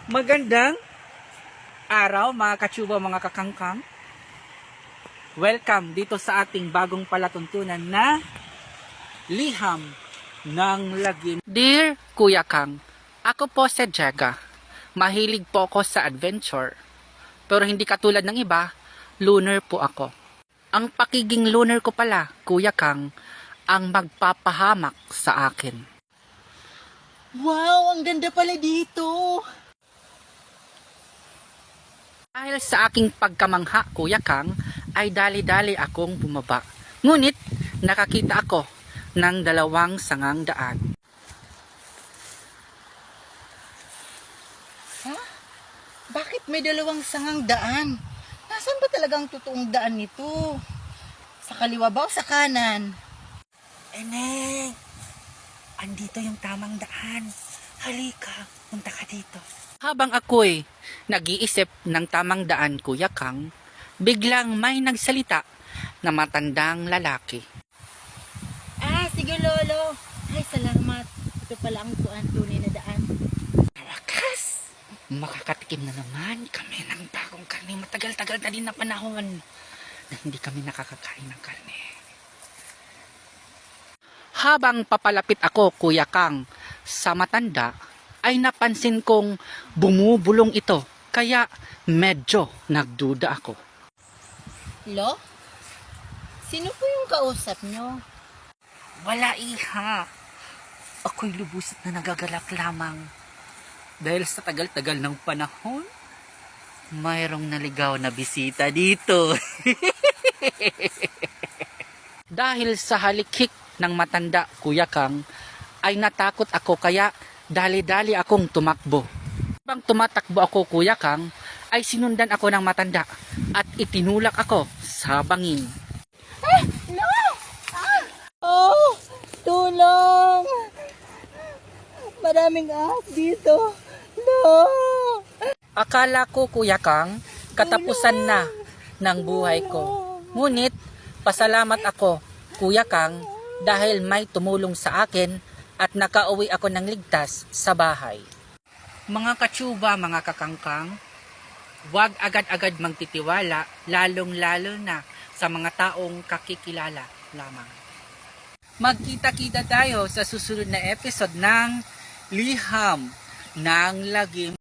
Magandang araw mga katsuba, mga kakangkang. Welcome dito sa ating bagong palatuntunan na Liham ng Lagim. Dear Kuya Kang, ako po si Jega. Mahilig po ako sa adventure. Pero hindi katulad ng iba, lunar po ako. Ang pakiging lunar ko pala, Kuya Kang, ang magpapahamak sa akin. Wow, ang ganda pala dito. Dahil sa aking pagkamangha, Kuya Kang, ay dali-dali akong bumaba. Ngunit, nakakita ako ng dalawang sangang daan. Ha? Bakit may dalawang sangang daan? Nasaan ba talagang totoong daan nito? Sa kaliwa ba o sa kanan? Eneng, andito yung tamang daan. Halika, punta ka dito. Habang ako'y nag-iisip ng tamang daan, Kuya Kang, biglang may nagsalita na matandang lalaki. Sige lolo. Ay, salamat. Ito pala ang tunay na daan. Wakas! Makakatikim na naman kami ng bagong karne. Matagal-tagal na din na panahon na hindi kami nakakakain ng karne. Habang papalapit ako, Kuya Kang, sa matanda, ay napansin kong bumubulong ito. Kaya medyo nagduda ako. Lo? Sino po yung kausap nyo? Wala, iha. Ako'y lubusat na nagagalak lamang. Dahil sa tagal-tagal ng panahon, mayroong naligaw na bisita dito. Dahil sa halikhik ng matanda, Kuya Kang, ay natakot ako kaya dali-dali akong tumakbo. Habang tumatakbo ako, Kuya Kang, ay sinundan ako ng matanda at itinulak ako sa bangin. Lo! Oh! Tulong! Maraming ahas dito. Lo! Akala ko, Kuya Kang, katapusan na ng buhay ko. Ngunit, pasalamat ako, Kuya Kang, dahil may tumulong sa akin at nakauwi ako ng ligtas sa bahay. Mga katsuba, mga kakangkang, huwag agad-agad magtitiwala, lalong-lalo na sa mga taong kakikilala lamang. Magkita-kita tayo sa susunod na episode ng Liham ng Lagim.